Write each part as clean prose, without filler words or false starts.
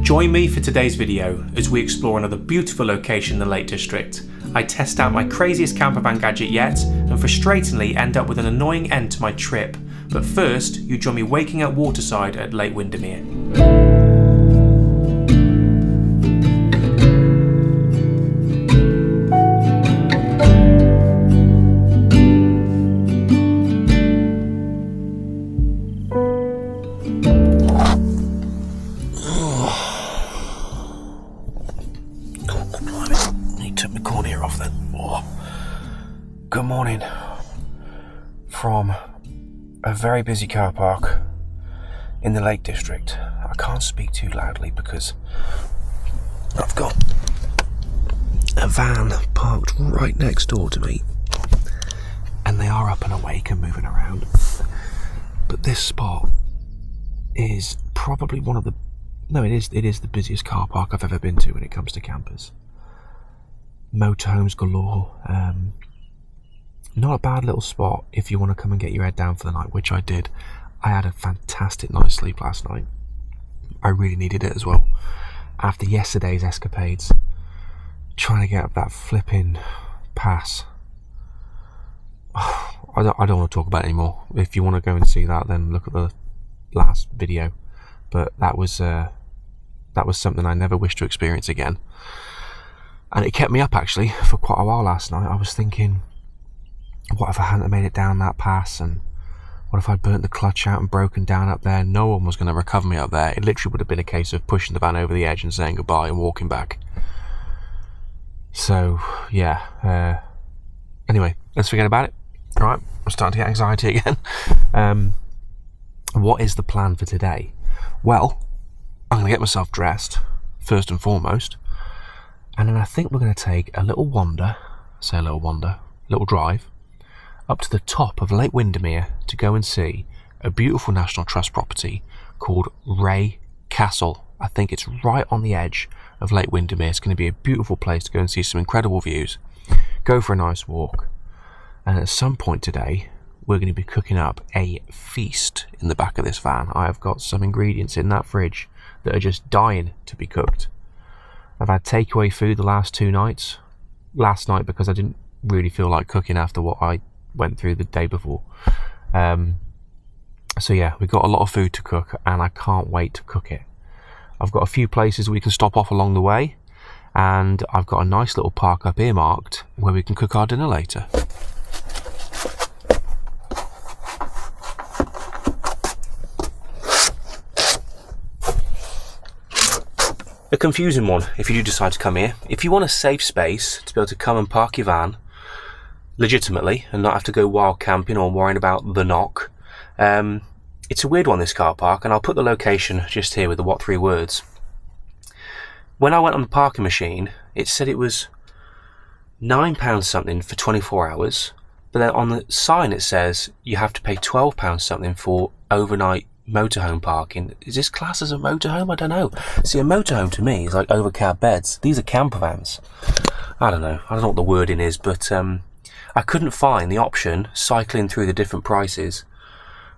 Join me for today's video as we explore another beautiful location in the Lake District. I test out my craziest campervan gadget yet and frustratingly end up with an annoying end to my trip. But first, you join me waking up waterside at Lake Windermere. Good morning from a very busy car park in the Lake District. I can't speak too loudly because I've got a van parked right next door to me and they are up and awake and moving around. But this spot is probably one of the... No, it is the busiest car park I've ever been to when it comes to campers. Motorhomes galore. Not a bad little spot if you want to come and get your head down for the night, which I did. I had a fantastic night's sleep last night. I really needed it as well. After yesterday's escapades, trying to get up that flipping pass. I don't want to talk about it anymore. If you want to go and see that, then look at the last video. But that was something I never wish to experience again. And it kept me up actually for quite a while last night. I was thinking, what if I hadn't made it down that pass, and what if I'd burnt the clutch out and broken down up there? No one was going to recover me up there. It literally would have been a case of pushing the van over the edge and saying goodbye and walking back. So yeah, anyway, let's forget about it. Alright, I'm starting to get anxiety again. What is the plan for today? Well, I'm going to get myself dressed first and foremost, and then I think we're going to take a little little drive up to the top of Lake Windermere to go and see a beautiful National Trust property called Wray Castle. I think it's right on the edge of Lake Windermere. It's going to be a beautiful place to go and see some incredible views, go for a nice walk, and at some point today we're going to be cooking up a feast in the back of this van. I have got some ingredients in that fridge that are just dying to be cooked. I've had takeaway food the last 2 nights. Last night because I didn't really feel like cooking after what I went through the day before. So yeah, we've got a lot of food to cook and I can't wait to cook it. I've got a few places we can stop off along the way, and I've got a nice little park up earmarked where we can cook our dinner later. A confusing one if you do decide to come here. If you want a safe space to be able to come and park your van legitimately and not have to go wild camping or worrying about the knock, it's a weird one, this car park, and I'll put the location just here with the what 3 words. When I went on the parking machine, it said it was £9 something for 24 hours, but then on the sign it says you have to pay £12 something for overnight motorhome parking. Is this classed as a motorhome? I don't know. See, a motorhome to me is like overcab beds. These are campervans. I don't know what the wording is, but I couldn't find the option cycling through the different prices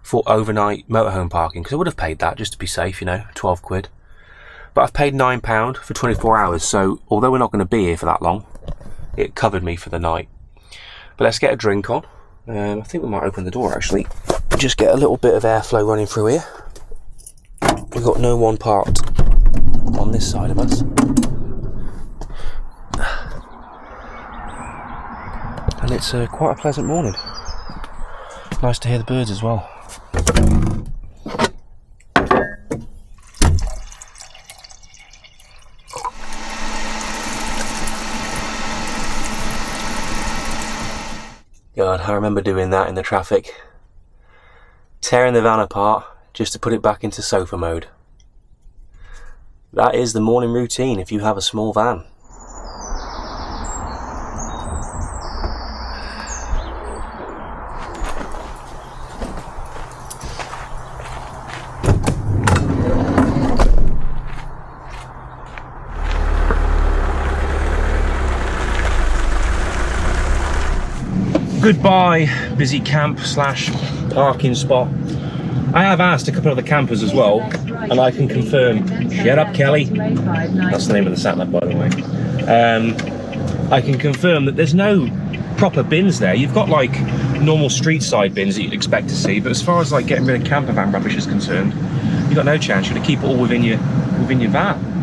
for overnight motorhome parking, because I would have paid that just to be safe, 12 quid. But I've paid £9 for 24 hours, so although we're not going to be here for that long, it covered me for the night. But let's get a drink on. I think we might open the door actually. Just get a little bit of airflow running through here. We've got no one parked on this side of us. And it's quite a pleasant morning. Nice to hear the birds as well. God, I remember doing that in the traffic. Tearing the van apart just to put it back into sofa mode. That is the morning routine if you have a small van. Goodbye, busy camp slash parking spot. I have asked a couple of the campers as well and I can confirm, shut up Kelly, that's the name of the sat nav by the way, I can confirm that there's no proper bins there. You've got like normal street side bins that you'd expect to see, but as far as like getting rid of camper van rubbish is concerned, you've got no chance. You're going to keep it all within your van.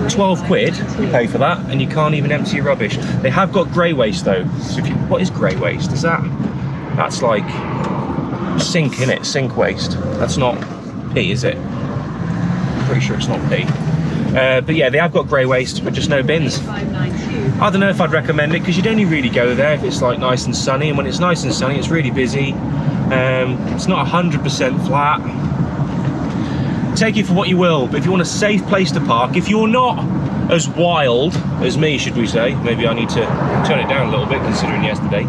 12 quid you pay for that, and you can't even empty your rubbish. They have got grey waste though. So if you, what is grey waste? Is that's like sink, innit? Sink waste. That's not pee, is it? Pretty sure it's not pee. But yeah, they have got grey waste, but just no bins. I don't know if I'd recommend it, because you'd only really go there if it's like nice and sunny, and when it's nice and sunny it's really busy. It's not 100% flat. Take it for what you will, but if you want a safe place to park, if you're not as wild as me, should we say, maybe I need to turn it down a little bit considering yesterday,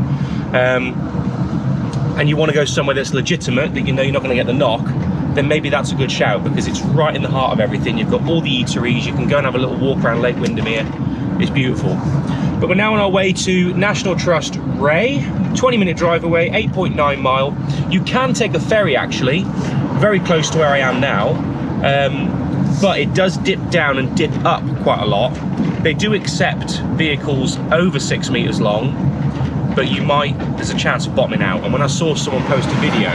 and you want to go somewhere that's legitimate, that you know you're not going to get the knock, then maybe that's a good shout, because it's right in the heart of everything. You've got all the eateries, you can go and have a little walk around Lake Windermere. It's beautiful. But we're now on our way to National Trust Wray, 20-minute drive away, 8.9 mile. You can take a ferry actually, very close to where I am now, but it does dip down and dip up quite a lot. They do accept vehicles over 6 meters long, but there's a chance of bottoming out. And when I saw someone post a video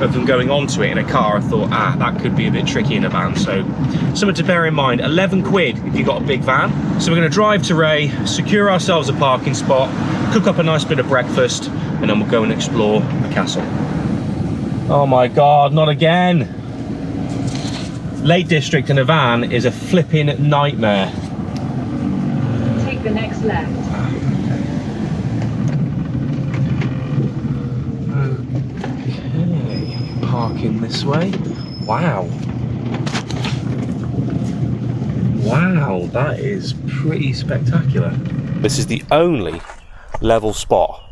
of them going onto it in a car, I thought, that could be a bit tricky in a van. So something to bear in mind, 11 quid if you've got a big van. So we're gonna drive to Wray, secure ourselves a parking spot, cook up a nice bit of breakfast, and then we'll go and explore the castle. Oh my God, not again. Lake District in a van is a flipping nightmare. Take the next left. Okay, parking this way. Wow. Wow, that is pretty spectacular. This is the only level spot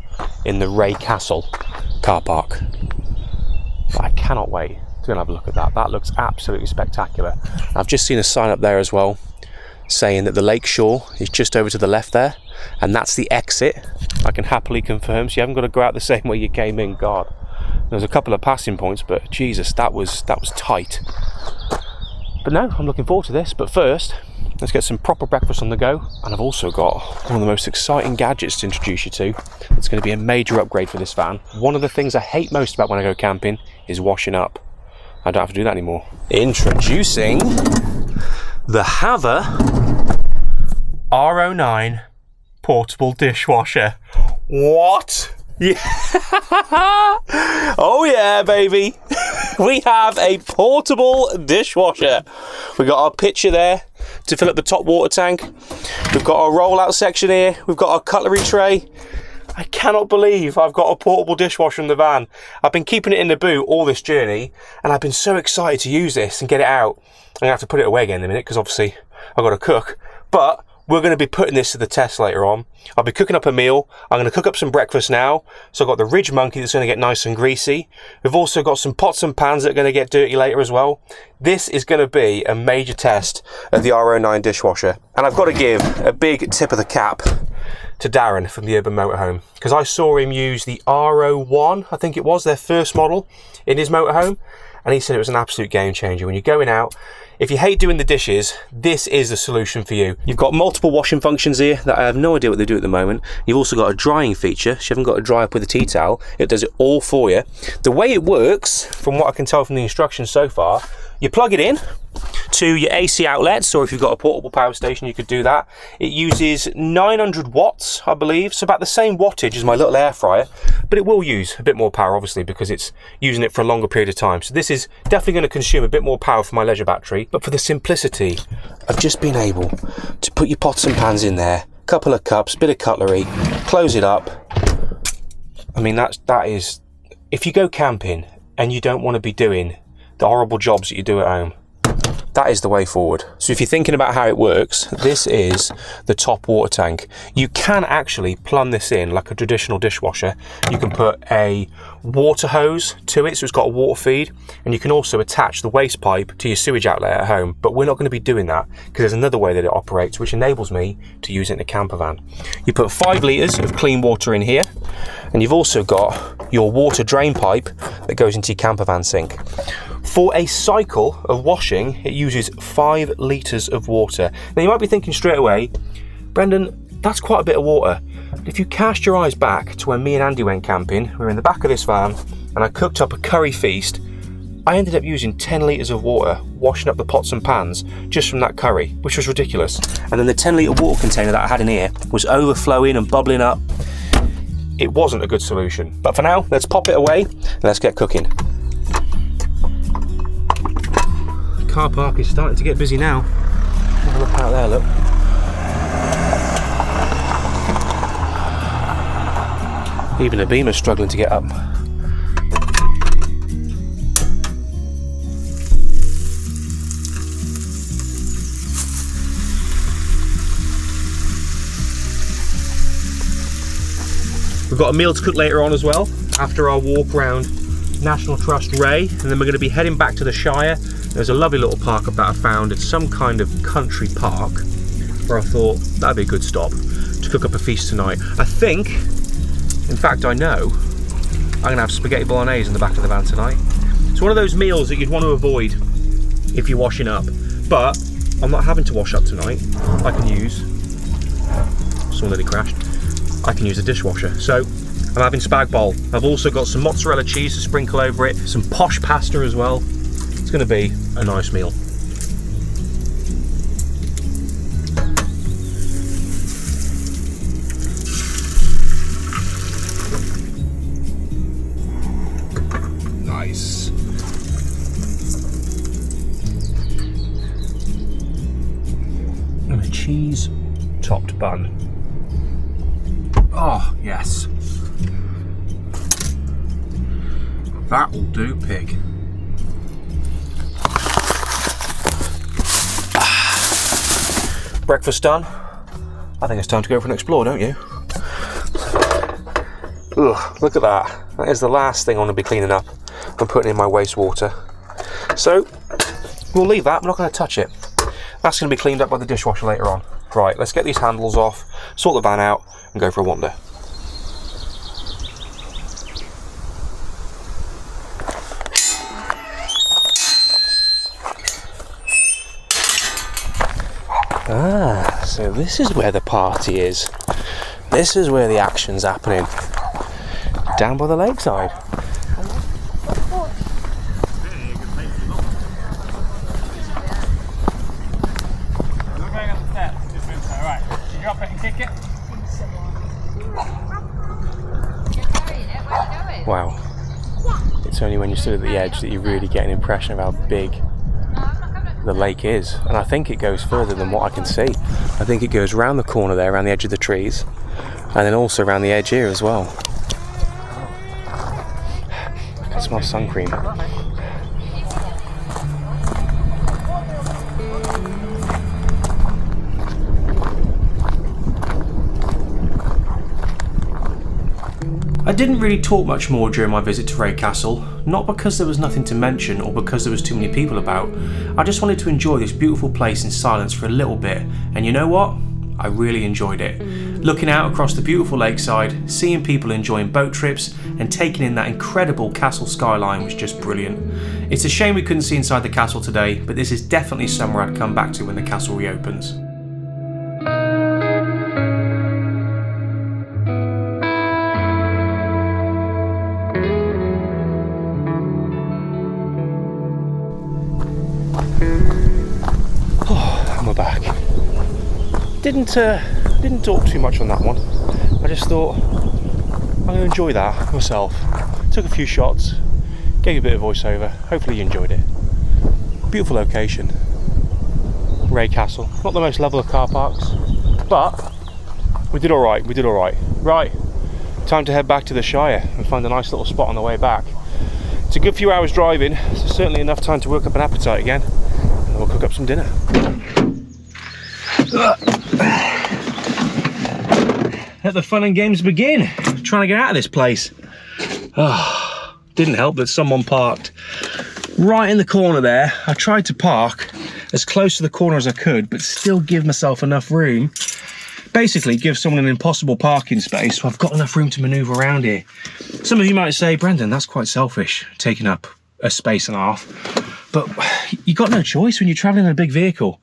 in the Wray Castle car park. I cannot wait to go and have a look at that. That looks absolutely spectacular. I've just seen a sign up there as well saying that the lake shore is just over to the left there, and that's the exit. I can happily confirm, so you haven't got to go out the same way you came in. God, there's a couple of passing points, but Jesus, that was tight. But no, I'm looking forward to this. But first, let's get some proper breakfast on the go. And I've also got one of the most exciting gadgets to introduce you to. It's going to be a major upgrade for this van. One of the things I hate most about when I go camping is washing up. I don't have to do that anymore. Introducing the Hava R09 portable dishwasher. What? Yeah. Oh yeah, baby. We have a portable dishwasher. We got our pitcher there to fill up the top water tank. We've got our rollout section here. We've got our cutlery tray. I cannot believe I've got a portable dishwasher in the van. I've been keeping it in the boot all this journey, and I've been so excited to use this and get it out. I'm gonna have to put it away again in a minute because obviously I've got to cook. But we're going to be putting this to the test later on. I'll be cooking up a meal. I'm going to cook up some breakfast now. So I've got the Ridge Monkey that's going to get nice and greasy. We've also got some pots and pans that are going to get dirty later as well. This is going to be a major test of the R09 dishwasher. And I've got to give a big tip of the cap to Darren from the Urban Motorhome, because I saw him use the R09, I think it was, their first model in his motorhome. And he said it was an absolute game changer. When you're going out, if you hate doing the dishes, this is the solution for you. You've got multiple washing functions here that I have no idea what they do at the moment. You've also got a drying feature, so you haven't got to dry up with a tea towel. It does it all for you. The way it works, from what I can tell from the instructions so far, you plug it in to your AC outlets, or if you've got a portable power station, you could do that. It uses 900 watts, I believe, so about the same wattage as my little air fryer, but it will use a bit more power, obviously, because it's using it for a longer period of time. So this is definitely going to consume a bit more power for my leisure battery, but for the simplicity of just being able to put your pots and pans in there, couple of cups, bit of cutlery, close it up. I mean, that is, if you go camping and you don't want to be doing the horrible jobs that you do at home, that is the way forward. So if you're thinking about how it works, this is the top water tank. You can actually plumb this in like a traditional dishwasher. You can put a water hose to it, so it's got a water feed, and you can also attach the waste pipe to your sewage outlet at home. But we're not going to be doing that because there's another way that it operates, which enables me to use it in a camper van. You put 5 litres of clean water in here, And you've also got your water drain pipe that goes into your campervan sink. For a cycle of washing, it uses 5 litres of water. Now you might be thinking straight away, Brendan, that's quite a bit of water. If you cast your eyes back to when me and Andy went camping, we were in the back of this van and I cooked up a curry feast, I ended up using 10 litres of water washing up the pots and pans just from that curry, which was ridiculous. And then the 10 litre water container that I had in here was overflowing and bubbling up. It wasn't a good solution. But for now, let's pop it away and let's get cooking. The car park is starting to get busy now. Have a look out there, look. Even the Beamer's struggling to get up. We've got a meal to cook later on as well, after our walk around National Trust Wray, and then we're going to be heading back to the Shire. There's a lovely little park up that I found. It's some kind of country park where I thought that'd be a good stop to cook up a feast tonight. I think, in fact I know, I'm going to have spaghetti bolognese in the back of the van tonight. It's one of those meals that you'd want to avoid if you're washing up, but I'm not having to wash up tonight. I can use, someone nearly crashed, I can use a dishwasher. So I'm having spag bol. I've also got some mozzarella cheese to sprinkle over it, some posh pasta as well. It's going to be a nice meal. Nice. And a cheese topped bun. Oh, yes. That will do, pig. Breakfast done. I think it's time to go for an explore, don't you? Ugh, look at that. That is the last thing I want to be cleaning up and putting in my wastewater. So, we'll leave that. We're not going to touch it. That's going to be cleaned up by the dishwasher later on. Right, let's get these handles off, sort the van out, and go for a wander. Ah, so this is where the party is. This is where the action's happening. Down by the lakeside. Wow. It's only when you stood at the edge that you really get an impression of how big the lake is. And I think it goes further than what I can see. I think it goes round the corner there, around the edge of the trees, and then also around the edge here as well. I can smell sun cream. I didn't really talk much more during my visit to Wray Castle, not because there was nothing to mention or because there was too many people about. I just wanted to enjoy this beautiful place in silence for a little bit, and you know what? I really enjoyed it. Looking out across the beautiful lakeside, seeing people enjoying boat trips and taking in that incredible castle skyline was just brilliant. It's a shame we couldn't see inside the castle today, but this is definitely somewhere I'd come back to when the castle reopens. Didn't talk too much on that one. I just thought I'm going to enjoy that myself. Took a few shots, gave you a bit of voiceover. Hopefully you enjoyed it. Beautiful location. Wray Castle. Not the most level of car parks, but we did all right. We did all right. Right, time to head back to the Shire and find a nice little spot on the way back. It's a good few hours driving, so certainly enough time to work up an appetite again, and then we'll cook up some dinner. Let the fun and games begin. Trying to get out of this place. Oh, didn't help that someone parked right in the corner there. I tried to park as close to the corner as I could, but still give myself enough room basically gives someone an impossible parking space, so I've got enough room to manoeuvre around here. Some of you might say, Brendan, that's quite selfish, taking up a space and a half. But you got no choice when you're traveling in a big vehicle.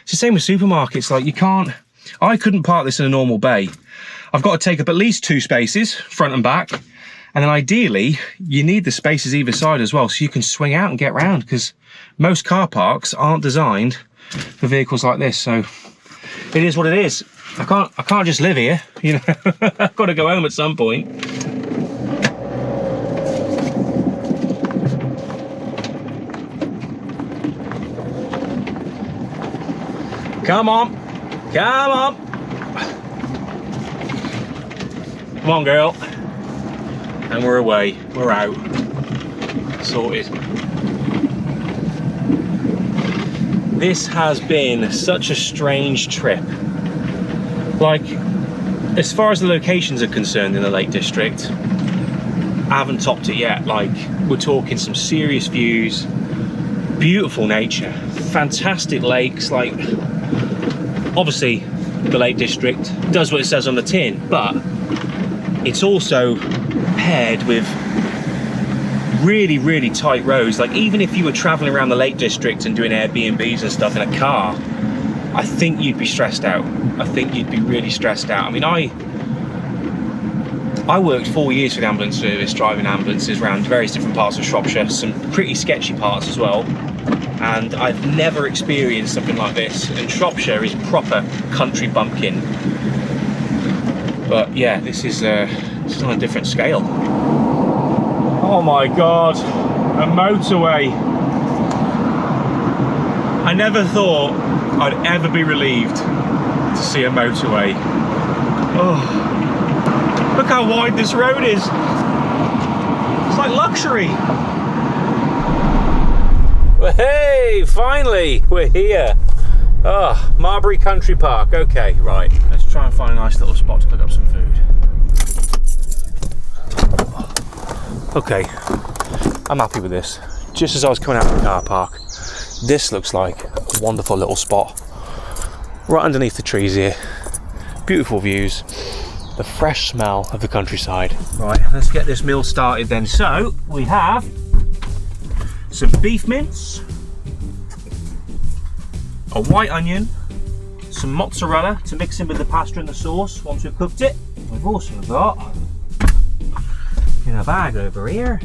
It's the same with supermarkets. Like, I couldn't park this in a normal bay. I've got to take up at least 2 spaces, front and back. And then ideally, you need the spaces either side as well, so you can swing out and get round, because most car parks aren't designed for vehicles like this. So it is what it is. I can't just live here, you know. I've got to go home at some point. Come on, come on. Come on, girl. And we're away, we're out. Sorted. This has been such a strange trip. Like, as far as the locations are concerned in the Lake District, I haven't topped it yet. Like, we're talking some serious views, beautiful nature, fantastic lakes. Like, obviously the Lake District does what it says on the tin, but it's also paired with really, really tight roads. Like, even if you were traveling around the Lake District and doing Airbnbs and stuff in a car, I think you'd be stressed out. I think you'd be really stressed out. I mean, I worked 4 years for the ambulance service, driving ambulances around various different parts of Shropshire, some pretty sketchy parts as well, and I've never experienced something like this. And Shropshire is proper country bumpkin. But yeah, this is on a different scale. Oh my God, a motorway. I never thought I'd ever be relieved to see a motorway. Oh, look how wide this road is. It's like luxury. Well, hey, finally, we're here. Oh, Marbury Country Park. Okay, right. Let's try and find a nice little spot to cook up some food. Okay, I'm happy with this. Just as I was coming out of the car park, this looks like a wonderful little spot. Right underneath the trees here. Beautiful views. The fresh smell of the countryside. Right, let's get this meal started then. So, we have some beef mince, a white onion, some mozzarella to mix in with the pasta and the sauce once we've cooked it. We've also got, in a bag over here,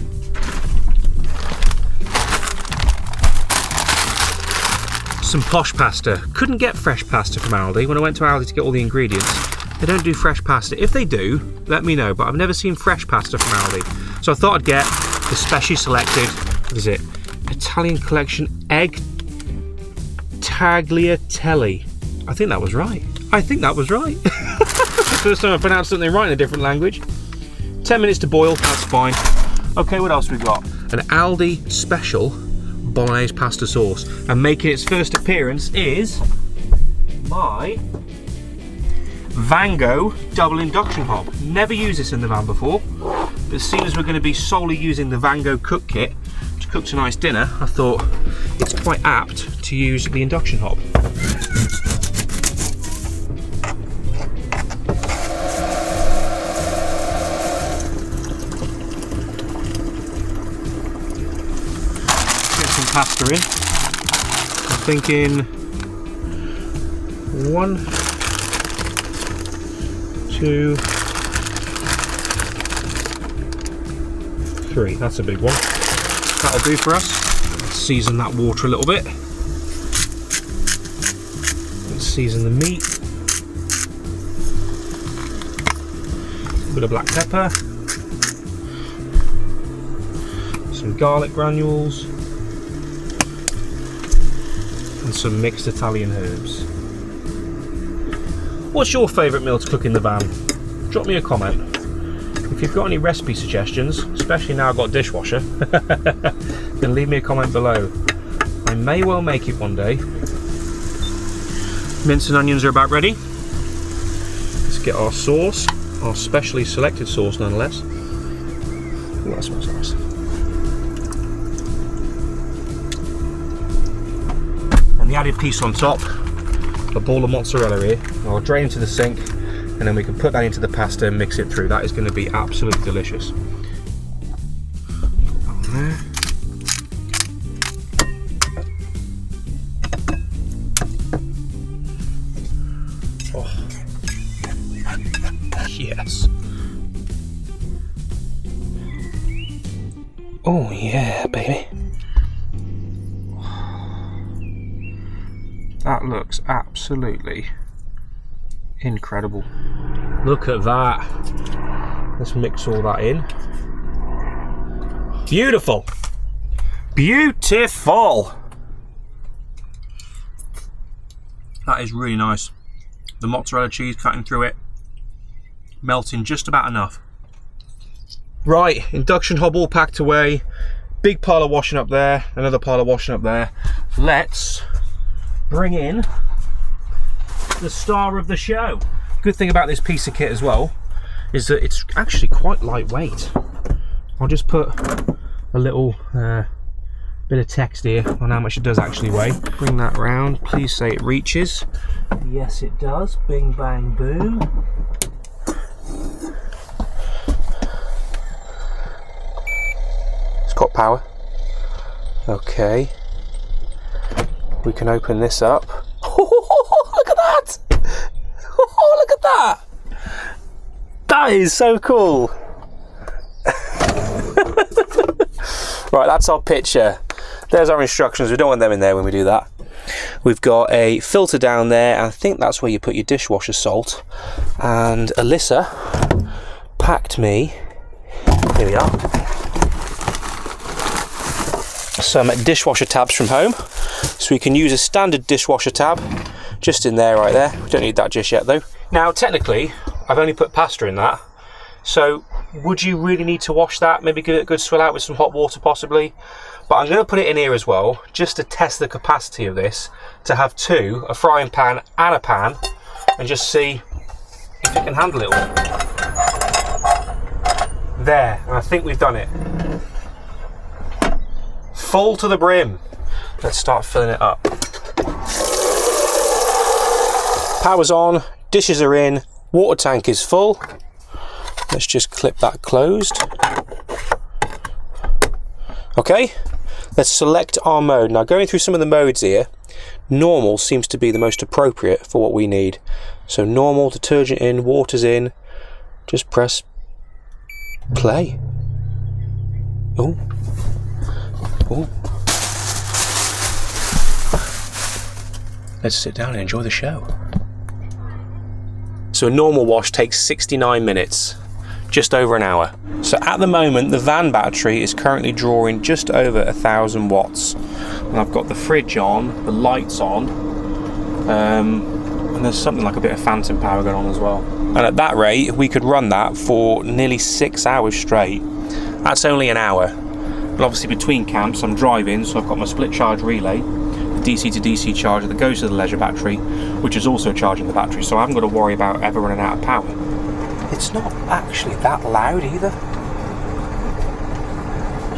some posh pasta. Couldn't get fresh pasta from Aldi. When I went to Aldi to get all the ingredients, they don't do fresh pasta. If they do, let me know, but I've never seen fresh pasta from Aldi. So I thought I'd get the specially selected, what is it? Italian Collection Egg Tagliatelle. I think that was right. First time I pronounced something right in a different language. 10 minutes to boil, that's fine. Okay, what else we got? An Aldi special bolognese pasta sauce. And making its first appearance is my Vango double induction hob. Never used this in the van before, but seeing as we're going to be solely using the Vango cook kit to cook tonight's dinner, I thought it's quite apt to use the induction hob. Pasta in. I'm thinking 1, 2, 3. That's a big one. That'll do for us. Let's season that water a little bit. Let's season the meat. A bit of black pepper. Some garlic granules. And some mixed Italian herbs. What's your favourite meal to cook in the van? Drop me a comment. If you've got any recipe suggestions, especially now I've got a dishwasher, then leave me a comment below. I may well make it one day. Mince and onions are about ready. Let's get our sauce, our specially selected sauce nonetheless. Ooh, that smells nice. The added piece on top a ball of mozzarella here. I'll drain into the sink, and then we can put that into the pasta and mix it through. That is going to be absolutely delicious. Put that on there. Oh. Yes. Oh yeah, baby. That looks absolutely incredible. Look at that. Let's mix all that in. Beautiful. Beautiful. That is really nice. The mozzarella cheese cutting through it, melting just about enough. Right, induction hob all packed away. Big pile of washing up there, another pile of washing up there. Let's bring in the star of the show. Good thing about this piece of kit as well is that it's actually quite lightweight. I'll just put a little bit of text here on how much it does actually weigh. Bring that round, please say it reaches. Yes it does, bing bang boom. It's got power. Okay. We can open this up. Oh, look at that! Oh, look at that! That is so cool. Right, that's our picture. There's our instructions. We don't want them in there when we do that. We've got a filter down there, and I think that's where you put your dishwasher salt. And Alyssa packed me, here we are, some dishwasher tabs from home. So we can use a standard dishwasher tab just in there, right there. We don't need that just yet though. Now technically I've only put pasta in that, so would you really need to wash that? Maybe give it a good swill out with some hot water possibly, but I'm going to put it in here as well just to test the capacity of this, to have two, a frying pan and a pan, and just see if it can handle it all. There, and I think we've done it. Full to the brim. Let's start filling it up. Power's on, dishes are in, water tank is full. Let's just clip that closed. Okay, let's select our mode. Now going through some of the modes here, normal seems to be the most appropriate for what we need. So normal, detergent in, water's in, just press play. Oh, oh. Let's sit down and enjoy the show. So a normal wash takes 69 minutes, just over an hour. So at the moment, the van battery is currently drawing just over 1,000 watts. And I've got the fridge on, the lights on, and there's something like a bit of phantom power going on as well. And at that rate, we could run that for nearly 6 hours straight. That's only an hour. But obviously between camps, I'm driving, so I've got my split charge relay, DC to DC charger that goes to the leisure battery, which is also charging the battery, so I haven't got to worry about ever running out of power. It's not actually that loud either.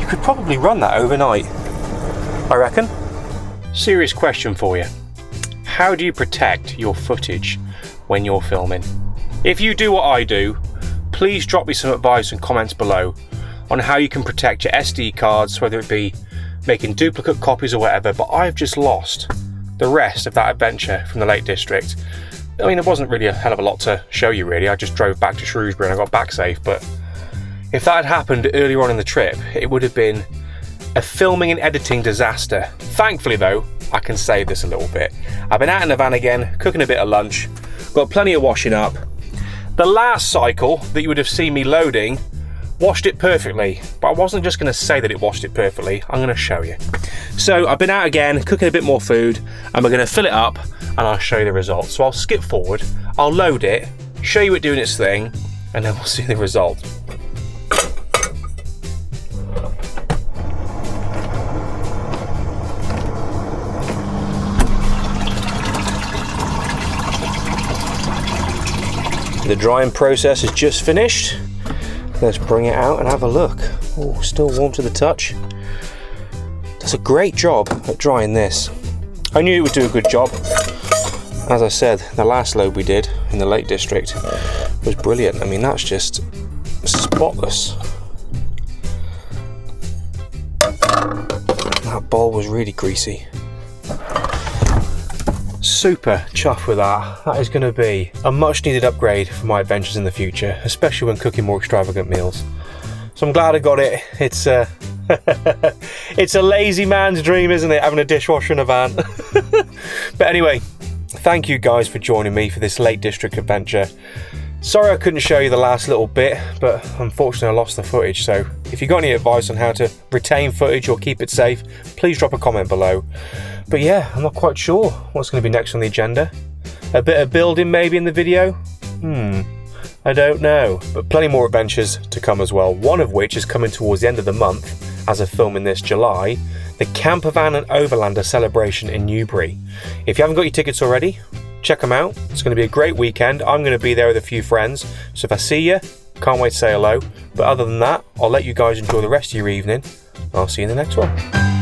You could probably run that overnight, I reckon. Serious question for you. How do you protect your footage when you're filming? If you do what I do, please drop me some advice and comments below on how you can protect your SD cards, whether it be making duplicate copies or whatever, but I've just lost the rest of that adventure from the Lake District. I mean, it wasn't really a hell of a lot to show you really. I just drove back to Shrewsbury and I got back safe, but if that had happened earlier on in the trip, it would have been a filming and editing disaster. Thankfully though, I can save this a little bit. I've been out in the van again, cooking a bit of lunch, got plenty of washing up. The last cycle that you would have seen me loading washed it perfectly, but I wasn't just going to say that it washed it perfectly, I'm going to show you. So I've been out again, cooking a bit more food, and we're going to fill it up and I'll show you the results. So I'll skip forward, I'll load it, show you it doing its thing, and then we'll see the result. The drying process is just finished. Let's bring it out and have a look. Oh, still warm to the touch. Does a great job at drying this. I knew it would do a good job. as I said, the last load we did in the Lake District was brilliant. I mean, that's just spotless. That bowl was really greasy. Super chuffed with that. That is going to be a much needed upgrade for my adventures in the future, especially when cooking more extravagant meals. So I'm glad I got it. It's it's a lazy man's dream, isn't it, having a dishwasher in a van? But anyway, thank you guys for joining me for this Lake District adventure. Sorry I couldn't show you the last little bit, but unfortunately I lost the footage, so if you've got any advice on how to retain footage or keep it safe, please drop a comment below. But yeah, I'm not quite sure what's going to be next on the agenda. A bit of building maybe in the video? I don't know, but plenty more adventures to come as well, one of which is coming towards the end of the month, as of filming this July, the Campervan and Overlander celebration in Newbury. If you haven't got your tickets already, check them out. It's going to be a great weekend. I'm going to be there with a few friends, so if I see you, can't wait to say hello. But other than that, I'll let you guys enjoy the rest of your evening. I'll see you in the next one.